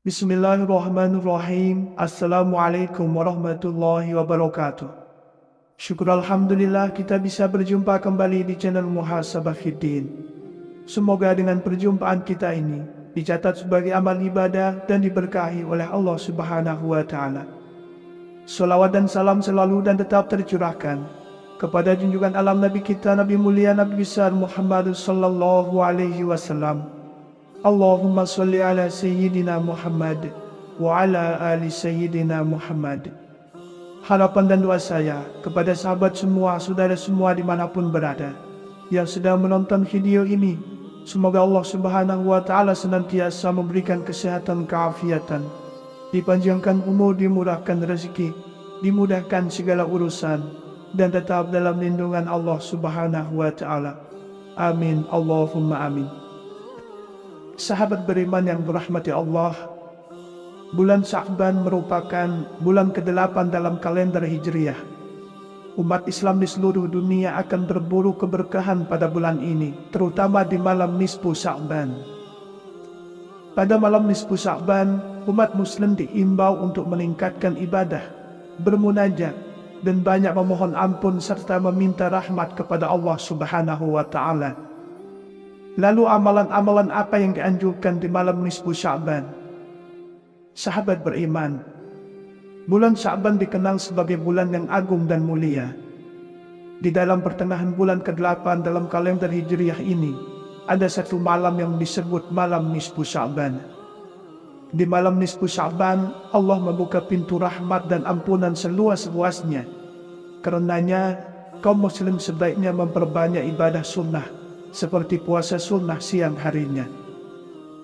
Bismillahirrahmanirrahim. Assalamualaikum warahmatullahi wabarakatuh. Syukur Alhamdulillah kita bisa berjumpa kembali di channel Muhasabah Fiddin. Semoga dengan perjumpaan kita ini dicatat sebagai amal ibadah dan diberkahi oleh Allah Subhanahu wa Ta'ala. Salawat dan salam selalu dan tetap tercurahkan kepada junjungan alam Nabi kita, Nabi mulia Nabi besar Muhammad sallallahu alaihi wasallam. Allahumma salli ala Sayyidina Muhammad wa ala ali Sayyidina Muhammad. Harapan dan doa saya kepada sahabat semua, saudara semua dimanapun berada yang sedang menonton video ini, semoga Allah Subhanahu wa Ta'ala senantiasa memberikan kesehatan, keafiatan, dipanjangkan umur, dimurahkan rezeki, dimudahkan segala urusan, dan tetap dalam lindungan Allah Subhanahu wa Ta'ala. Amin, Allahumma amin. Sahabat beriman yang dirahmati Allah, bulan Sya'ban merupakan bulan ke-8 dalam kalender Hijriah. Umat Islam di seluruh dunia akan berburu keberkahan pada bulan ini, terutama di malam nisfu Sya'ban. Pada malam nisfu Sya'ban, umat Muslim diimbau untuk meningkatkan ibadah, bermunajat, dan banyak memohon ampun serta meminta rahmat kepada Allah Subhanahu wa Ta'ala. Lalu amalan-amalan apa yang dianjurkan di malam nisfu Sya'ban? Sahabat beriman, bulan Sya'ban dikenal sebagai bulan yang agung dan mulia. Di dalam pertengahan bulan ke-8 dalam kalender Hijriah ini, ada satu malam yang disebut malam nisfu Sya'ban. Di malam nisfu Sya'ban, Allah membuka pintu rahmat dan ampunan seluas-luasnya. Karenanya, kaum muslim sebaiknya memperbanyak ibadah sunnah, seperti puasa sunnah siang harinya.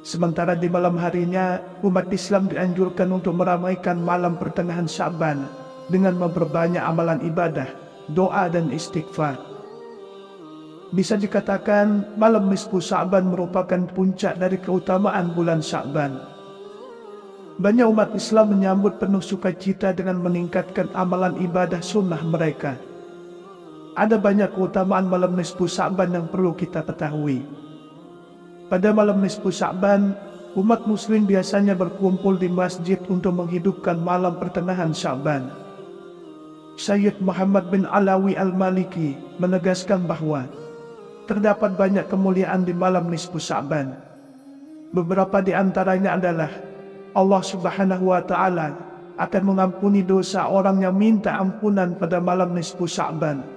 Sementara di malam harinya, umat Islam dianjurkan untuk meramaikan malam pertengahan Sya'ban dengan memperbanyak amalan ibadah, doa dan istighfar. Bisa dikatakan malam nisfu Sya'ban merupakan puncak dari keutamaan bulan Sya'ban. Banyak umat Islam menyambut penuh sukacita dengan meningkatkan amalan ibadah sunnah mereka. Ada banyak keutamaan malam nisfu Sya'ban yang perlu kita ketahui. Pada malam nisfu Sya'ban, umat muslim biasanya berkumpul di masjid untuk menghidupkan malam pertengahan Sya'ban. Sayyid Muhammad bin Alawi al-Maliki menegaskan bahwa terdapat banyak kemuliaan di malam nisfu Sya'ban. Beberapa di antaranya adalah Allah Subhanahu wa Ta'ala akan mengampuni dosa orang yang minta ampunan pada malam nisfu Sya'ban.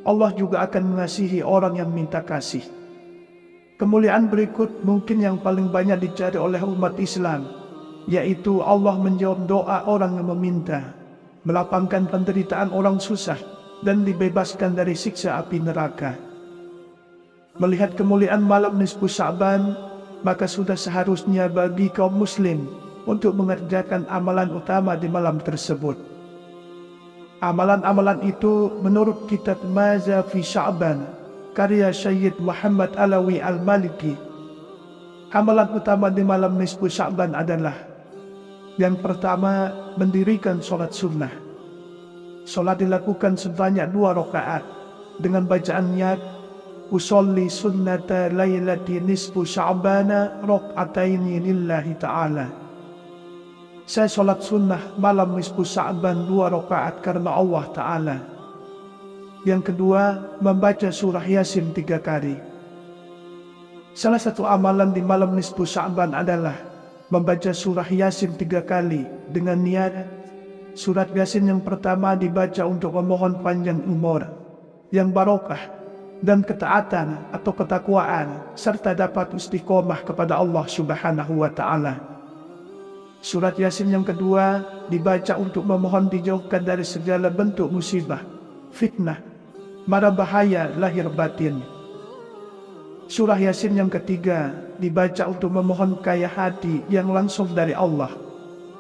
Allah juga akan mengasihi orang yang minta kasih. Kemuliaan berikut mungkin yang paling banyak dicari oleh umat Islam, yaitu Allah menjawab doa orang yang meminta, melapangkan penderitaan orang susah, dan dibebaskan dari siksa api neraka. Melihat kemuliaan malam nisfu Sya'ban, maka sudah seharusnya bagi kaum muslim untuk mengerjakan amalan utama di malam tersebut. Amalan-amalan itu menurut kitab Maza fi Sya'ban karya Sayyid Muhammad Alawi al-Maliki. Amalan utama di malam nisfu Sya'ban adalah: yang pertama, mendirikan sholat sunnah. Sholat dilakukan sebanyak 2 rakaat dengan bacaan niat usolli sunnata laylati nisfu Sya'bana rak'ataini lillahi ta'ala. Saya sholat sunnah malam nisfu Sya'ban 2 rakaat karena Allah Ta'ala. Yang kedua, membaca surah Yasin 3 kali. Salah satu amalan di malam nisfu Sya'ban adalah membaca surah Yasin 3 kali dengan niat surat Yasin yang pertama dibaca untuk memohon panjang umur, yang barokah, dan ketaatan atau ketakwaan, serta dapat istiqomah kepada Allah Subhanahu wa Ta'ala. Surat Yasin yang kedua dibaca untuk memohon dijauhkan dari segala bentuk musibah, fitnah, mara bahaya lahir batin. Surah Yasin yang ketiga dibaca untuk memohon kaya hati yang langsung dari Allah,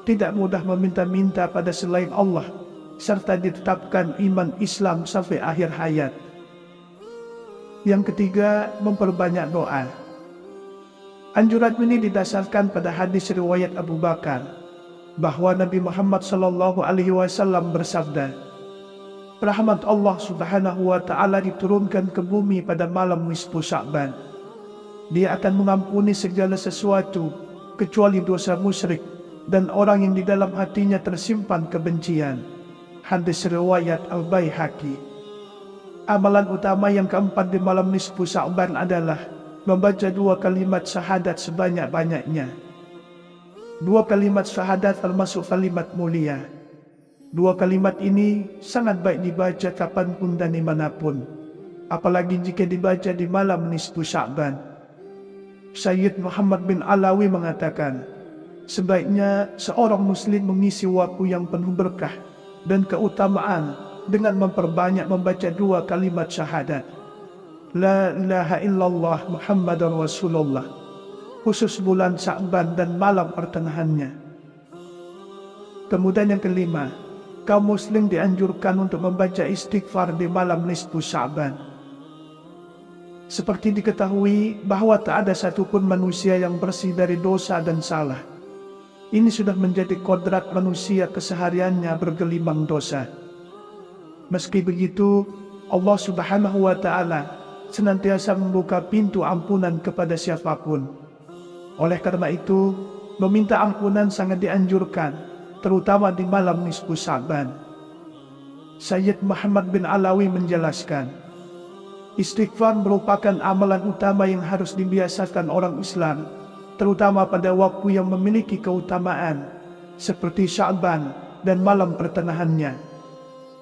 tidak mudah meminta-minta pada selain Allah, serta ditetapkan iman Islam sampai akhir hayat. Yang ketiga, memperbanyak doa. Anjuran ini didasarkan pada hadis riwayat Abu Bakar bahwa Nabi Muhammad SAW bersabda, rahmat Allah Subhanahu wa Ta'ala diturunkan ke bumi pada malam nisfu Sya'ban. Dia akan mengampuni segala sesuatu kecuali dosa musyrik dan orang yang di dalam hatinya tersimpan kebencian. Hadis riwayat Al-Baihaqi. Amalan utama yang keempat di malam nisfu Sya'ban adalah membaca 2 kalimat syahadat sebanyak-banyaknya. 2 kalimat syahadat termasuk kalimat mulia. 2 kalimat ini sangat baik dibaca kapanpun dan dimanapun, apalagi jika dibaca di malam nisfu Sya'ban. Sayyid Muhammad bin Alawi mengatakan, sebaiknya seorang muslim mengisi waktu yang penuh berkah dan keutamaan dengan memperbanyak membaca 2 kalimat syahadat, La ilaha illallah Muhammadur Rasulullah, khusus bulan Sya'ban dan malam pertengahannya. Kemudian yang kelima, kaum muslim dianjurkan untuk membaca istighfar di malam nisfu Sya'ban. Seperti diketahui bahwa tak ada satupun manusia yang bersih dari dosa dan salah. Ini sudah menjadi kodrat manusia kesehariannya bergelimang dosa. Meski begitu, Allah Subhanahu wa Ta'ala senantiasa membuka pintu ampunan kepada siapapun. Oleh karena itu, meminta ampunan sangat dianjurkan, terutama di malam nisfu Sya'ban. Sayyid Muhammad bin Alawi menjelaskan, istighfar merupakan amalan utama yang harus dibiasakan orang Islam, terutama pada waktu yang memiliki keutamaan, seperti Sya'ban dan malam pertengahannya.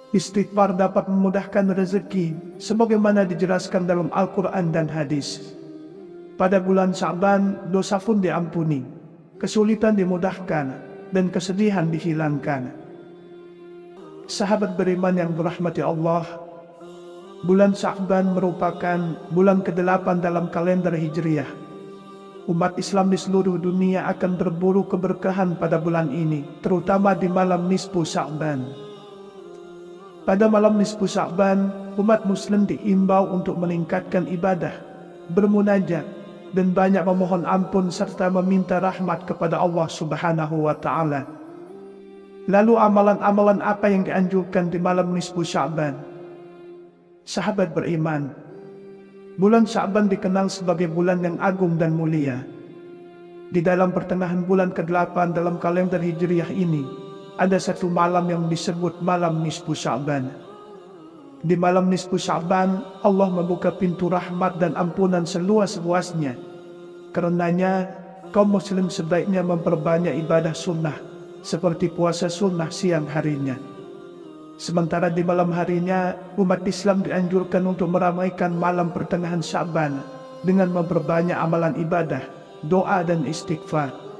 Istighfar dapat memudahkan rezeki, sebagaimana dijelaskan dalam Al-Quran dan hadis. Pada bulan Sya'ban, dosa pun diampuni, kesulitan dimudahkan, dan kesedihan dihilangkan. Sahabat beriman yang dirahmati Allah, bulan Sya'ban merupakan bulan ke-8 dalam kalender Hijriyah. Umat Islam di seluruh dunia akan berburu keberkahan pada bulan ini, terutama di malam nisfu Sya'ban. Pada malam nisfu Sya'ban, umat muslim diimbau untuk meningkatkan ibadah, bermunajat, dan banyak memohon ampun serta meminta rahmat kepada Allah Subhanahu wa Ta'ala. Lalu amalan-amalan apa yang dianjurkan di malam nisfu Sya'ban? Sahabat beriman, bulan Sya'ban dikenal sebagai bulan yang agung dan mulia. Di dalam pertengahan bulan ke-8 dalam kalender Hijriyah ini, ada satu malam yang disebut malam nisfu Sya'ban. Di malam nisfu Sya'ban, Allah membuka pintu rahmat dan ampunan seluas-luasnya. Karenanya, kaum muslim sebaiknya memperbanyak ibadah sunnah, seperti puasa sunnah siang harinya. Sementara di malam harinya, umat Islam dianjurkan untuk meramaikan malam pertengahan Sya'ban dengan memperbanyak amalan ibadah, doa dan istighfar.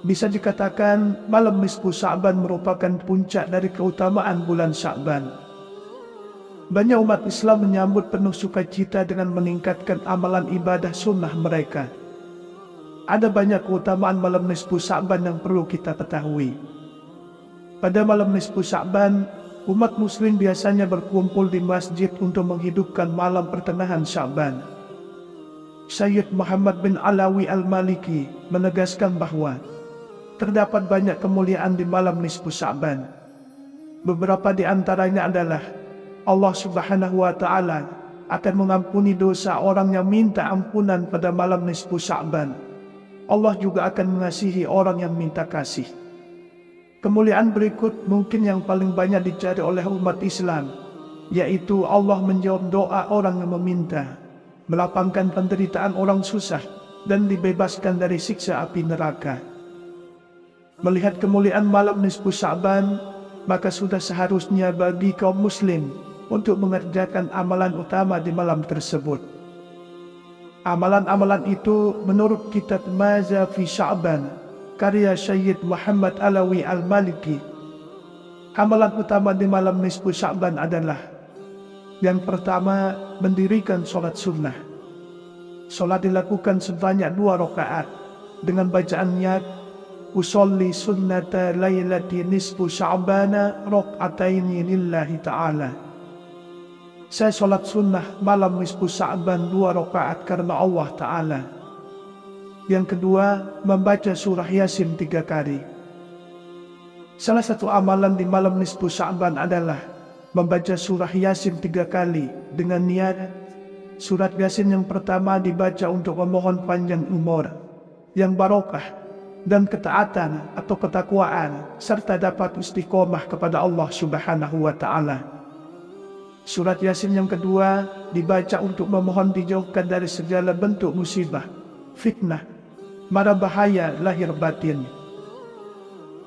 Bisa dikatakan malam nisfu Sya'ban merupakan puncak dari keutamaan bulan Sya'ban. Banyak umat Islam menyambut penuh sukacita dengan meningkatkan amalan ibadah sunnah mereka. Ada banyak keutamaan malam nisfu Sya'ban yang perlu kita ketahui. Pada malam nisfu Sya'ban, umat muslim biasanya berkumpul di masjid untuk menghidupkan malam pertengahan Sya'ban. Sayyid Muhammad bin Alawi Al-Maliki menegaskan bahwa terdapat banyak kemuliaan di malam nisfu Sya'ban. Beberapa di antaranya adalah Allah Subhanahu wa Ta'ala akan mengampuni dosa orang yang minta ampunan pada malam nisfu Sya'ban. Allah juga akan mengasihi orang yang minta kasih. Kemuliaan berikut mungkin yang paling banyak dicari oleh umat Islam, yaitu Allah menjawab doa orang yang meminta, melapangkan penderitaan orang susah, dan dibebaskan dari siksa api neraka. Melihat kemuliaan malam nisfu Sya'ban, maka sudah seharusnya bagi kaum muslim untuk mengerjakan amalan utama di malam tersebut. Amalan-amalan itu menurut kitab Maza fi Sya'ban, karya Sayyid Muhammad Alawi Al-Maliki. Amalan utama di malam nisfu Sya'ban adalah: yang pertama, mendirikan sholat sunnah. Sholat dilakukan sebanyak 2 rakaat dengan bacaan niat usolli sunnata laylati nisfu Sya'bana rak'ataini lillahi ta'ala. Saya sholat sunnah malam nisfu Sya'ban 2 rakaat karena Allah Ta'ala. Yang kedua, membaca surah Yasin 3 kali. Salah satu amalan di malam nisfu Sya'ban adalah membaca surah Yasin 3 kali dengan niat surat Yasin yang pertama dibaca untuk memohon panjang umur yang barokah dan ketaatan atau ketakwaan serta dapat istiqomah kepada Allah Subhanahu wa Ta'ala. Surat Yasin yang kedua dibaca untuk memohon dijauhkan dari segala bentuk musibah, fitnah, mara bahaya lahir batin.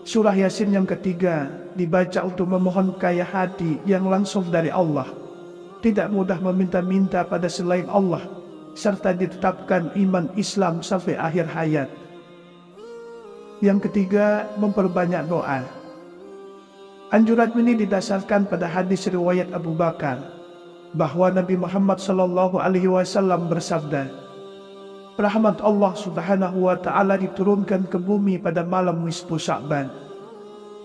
Surah Yasin yang ketiga dibaca untuk memohon kaya hati yang langsung dari Allah, tidak mudah meminta-minta pada selain Allah, serta ditetapkan iman Islam sampai akhir hayat. Yang ketiga, memperbanyak doa. Anjuran ini didasarkan pada hadis riwayat Abu Bakar bahwa Nabi Muhammad SAW bersabda, rahmat Allah Subhanahu wa Ta'ala diturunkan ke bumi pada malam nisfu Sya'ban.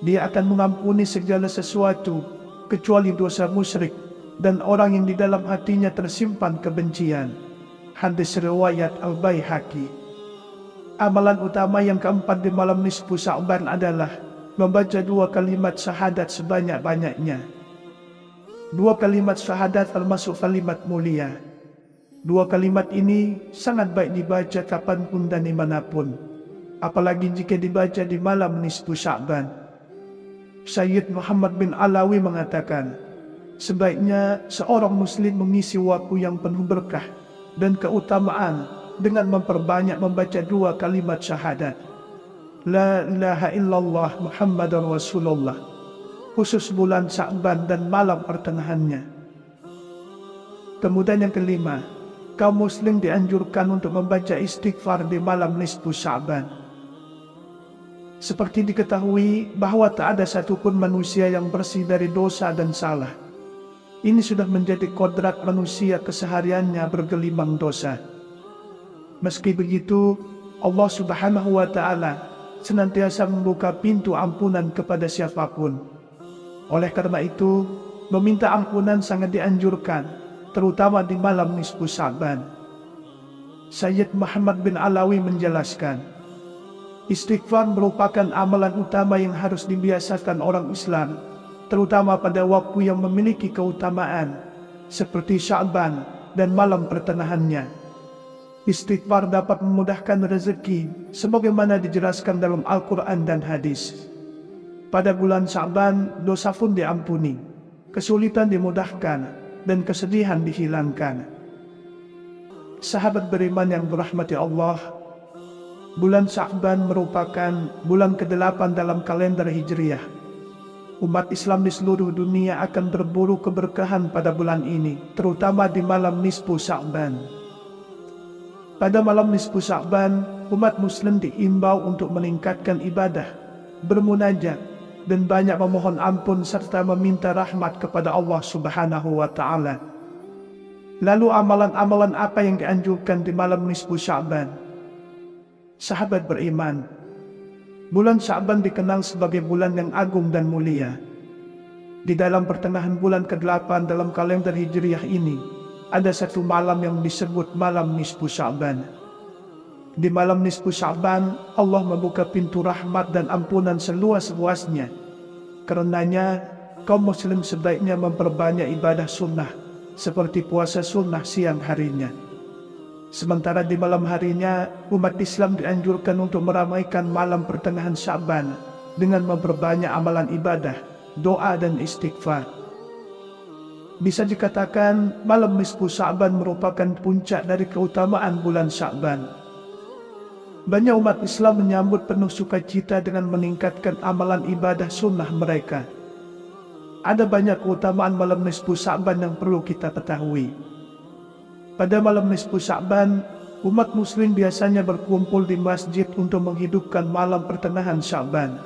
Dia akan mengampuni segala sesuatu kecuali dosa musyrik dan orang yang di dalam hatinya tersimpan kebencian. Hadis riwayat Al-Baihaqi. Amalan utama yang keempat di malam nisfu Sya'ban adalah membaca 2 kalimat syahadat sebanyak-banyaknya. 2 kalimat syahadat termasuk kalimat mulia. 2 kalimat ini sangat baik dibaca kapanpun dan dimanapun, apalagi jika dibaca di malam nisfu Sya'ban. Sayyid Muhammad bin Alawi mengatakan, sebaiknya seorang muslim mengisi waktu yang penuh berkah dan keutamaan dengan memperbanyak membaca 2 kalimat syahadat. La ilaha illallah Muhammadan Rasulullah, khusus bulan Sya'ban dan malam pertengahannya. Kemudian yang kelima, kaum muslim dianjurkan untuk membaca istighfar di malam nisfu Sya'ban. Seperti diketahui bahwa tak ada satupun manusia yang bersih dari dosa dan salah. Ini sudah menjadi kodrat manusia kesehariannya bergelimang dosa. Meski begitu, Allah Subhanahu wa Ta'ala senantiasa membuka pintu ampunan kepada siapapun. Oleh karena itu, meminta ampunan sangat dianjurkan, terutama di malam nisfu Sya'ban. Sayyid Muhammad bin Alawi menjelaskan, istighfar merupakan amalan utama yang harus dibiasakan orang Islam, terutama pada waktu yang memiliki keutamaan, seperti Sya'ban dan malam pertengahannya. Istighfar dapat memudahkan rezeki, sebagaimana dijelaskan dalam Al-Quran dan hadis. Pada bulan Sya'ban, dosa pun diampuni, kesulitan dimudahkan, dan kesedihan dihilangkan. Sahabat beriman yang dirahmati Allah, bulan Sya'ban merupakan bulan ke-8 dalam kalender Hijriah. Umat Islam di seluruh dunia akan berburu keberkahan pada bulan ini, terutama di malam nisfu Sya'ban. Pada malam nisfu Sya'ban, umat muslim diimbau untuk meningkatkan ibadah, bermunajat, dan banyak memohon ampun serta meminta rahmat kepada Allah Subhanahu wa Ta'ala. Lalu amalan-amalan apa yang dianjurkan di malam nisfu Sya'ban? Sahabat beriman, bulan Sya'ban dikenal sebagai bulan yang agung dan mulia. Di dalam pertengahan bulan ke-8 dalam kalender Hijriah ini, ada satu malam yang disebut malam nisfu Sya'ban. Di malam nisfu Sya'ban, Allah membuka pintu rahmat dan ampunan seluas-luasnya. Karenanya, kaum muslim sebaiknya memperbanyak ibadah sunnah, seperti puasa sunnah siang harinya. Sementara di malam harinya, umat Islam dianjurkan untuk meramaikan malam pertengahan Sya'ban dengan memperbanyak amalan ibadah, doa dan istighfar. Bisa dikatakan malam nisfu Sya'ban merupakan puncak dari keutamaan bulan Sya'ban. Banyak umat Islam menyambut penuh sukacita dengan meningkatkan amalan ibadah sunnah mereka. Ada banyak keutamaan malam nisfu Sya'ban yang perlu kita ketahui. Pada malam nisfu Sya'ban, umat muslim biasanya berkumpul di masjid untuk menghidupkan malam pertengahan Sya'ban.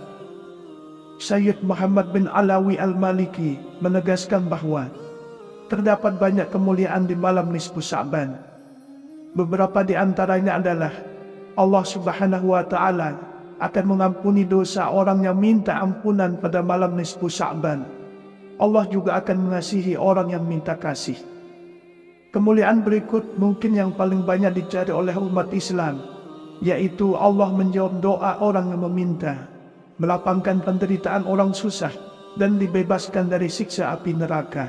Sayyid Muhammad bin Alawi Al-Maliki menegaskan bahwa terdapat banyak kemuliaan di malam nisfu Sya'ban. Beberapa di antaranya adalah Allah Subhanahu wa Ta'ala akan mengampuni dosa orang yang minta ampunan pada malam nisfu Sya'ban. Allah juga akan mengasihi orang yang minta kasih. Kemuliaan berikut mungkin yang paling banyak dicari oleh umat Islam, yaitu Allah menjawab doa orang yang meminta, melapangkan penderitaan orang susah, dan dibebaskan dari siksa api neraka.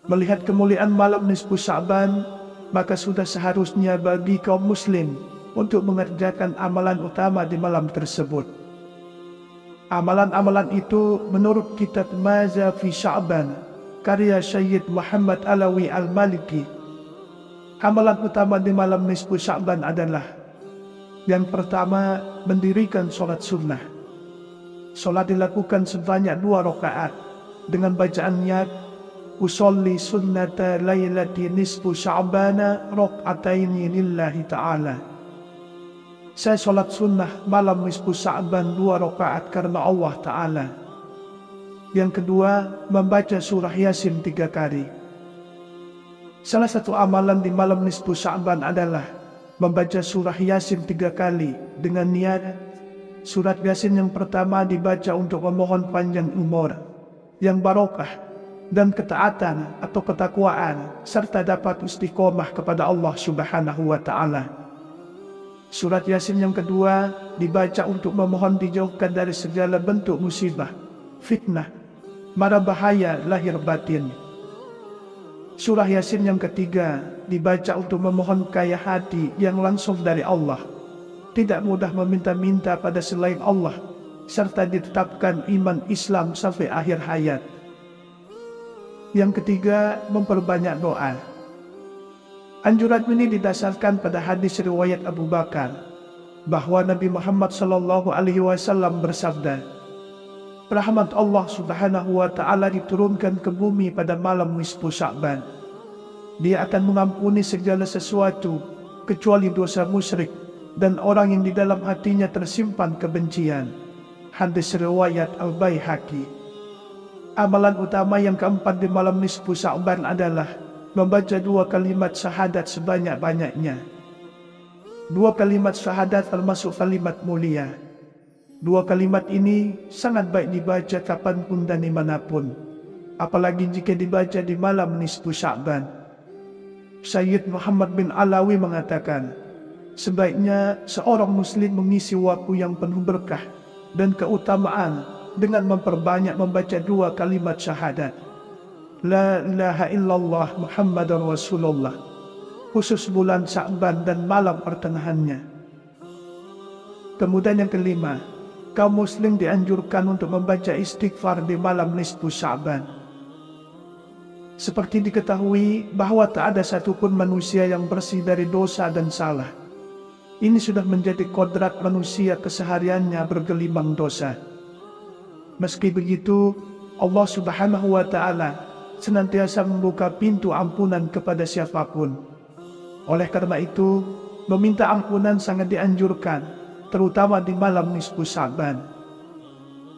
Melihat kemuliaan malam nisfu Sya'ban, maka sudah seharusnya bagi kaum muslim untuk mengerjakan amalan utama di malam tersebut. Amalan-amalan itu menurut kitab Maza fi Sya'ban, karya Syed Muhammad Alawi Al-Maliki. Amalan utama di malam nisfu Sya'ban adalah: yang pertama, mendirikan sholat sunnah. Sholat dilakukan sebanyak 2 rakaat dengan bacaan niat, usolli sunnata laylati nisfu Sya'bana rak'ataini lillahi ta'ala. Saya sholat sunnah malam nisfu Sya'ban 2 rakaat karena Allah Ta'ala. Yang kedua, membaca surah Yasin 3 kali. Salah satu amalan di malam nisfu Sya'ban adalah membaca surah Yasin 3 kali dengan niat surat Yasin yang pertama dibaca untuk memohon panjang umur, yang barokah, dan ketaatan atau ketakwaan, serta dapat istiqomah kepada Allah Subhanahu wa Ta'ala. Surat Yasin yang kedua dibaca untuk memohon dijauhkan dari segala bentuk musibah, fitnah, mara bahaya lahir batin. Surah Yasin yang ketiga dibaca untuk memohon kaya hati yang langsung dari Allah, tidak mudah meminta-minta pada selain Allah, serta ditetapkan iman Islam sampai akhir hayat. Yang ketiga, memperbanyak doa. Anjuran ini didasarkan pada hadis riwayat Abu Bakar bahwa Nabi Muhammad SAW bersabda, rahmat Allah Subhanahu wa Ta'ala diturunkan ke bumi pada malam nisfu Sya'ban. Dia akan mengampuni segala sesuatu kecuali dosa musyrik dan orang yang di dalam hatinya tersimpan kebencian. Hadis riwayat Al-Baihaqi. Amalan utama yang keempat di malam nisfu Sya'ban adalah membaca 2 kalimat syahadat sebanyak-banyaknya. 2 kalimat syahadat termasuk kalimat mulia. 2 kalimat ini sangat baik dibaca kapanpun dan dimanapun, apalagi jika dibaca di malam nisfu Sya'ban. Syed Muhammad bin Alawi mengatakan, sebaiknya seorang muslim mengisi waktu yang penuh berkah dan keutamaan dengan memperbanyak membaca 2 kalimat syahadat, La ilaha illallah Muhammadur Rasulullah, khusus bulan Sya'ban dan malam pertengahannya. Kemudian yang kelima, kaum muslim dianjurkan untuk membaca istighfar di malam nisfu Sya'ban. Seperti diketahui bahwa tak ada satupun manusia yang bersih dari dosa dan salah. Ini sudah menjadi kodrat manusia kesehariannya bergelimang dosa. Meski begitu, Allah Subhanahu wa Ta'ala senantiasa membuka pintu ampunan kepada siapapun. Oleh karena itu, meminta ampunan sangat dianjurkan, terutama di malam nisfu Sya'ban.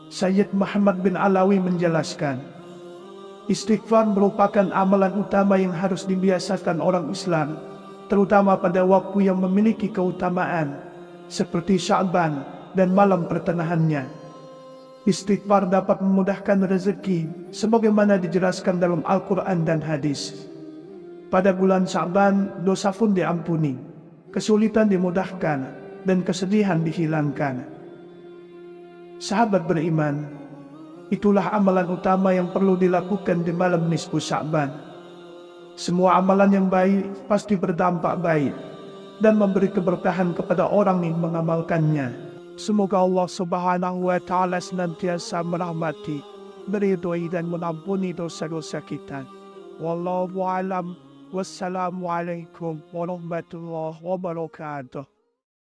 Syed Muhammad bin Alawi menjelaskan, istighfar merupakan amalan utama yang harus dibiasakan orang Islam, terutama pada waktu yang memiliki keutamaan, seperti Sya'ban dan malam pertengahannya. Istighfar dapat memudahkan rezeki, sebagaimana dijelaskan dalam Al-Quran dan hadis. Pada bulan Sya'ban, dosa pun diampuni, kesulitan dimudahkan, dan kesedihan dihilangkan. Sahabat beriman, itulah amalan utama yang perlu dilakukan di malam nisfu Sya'ban. Semua amalan yang baik pasti berdampak baik dan memberi keberkahan kepada orang yang mengamalkannya. Semoga Allah Subhanahu wa Ta'ala senantiasa merahmati, meridhoi dan mengampuni dosa-dosa kita. Wallahu a'lam. Wassalamualaikum warahmatullahi wabarakatuh.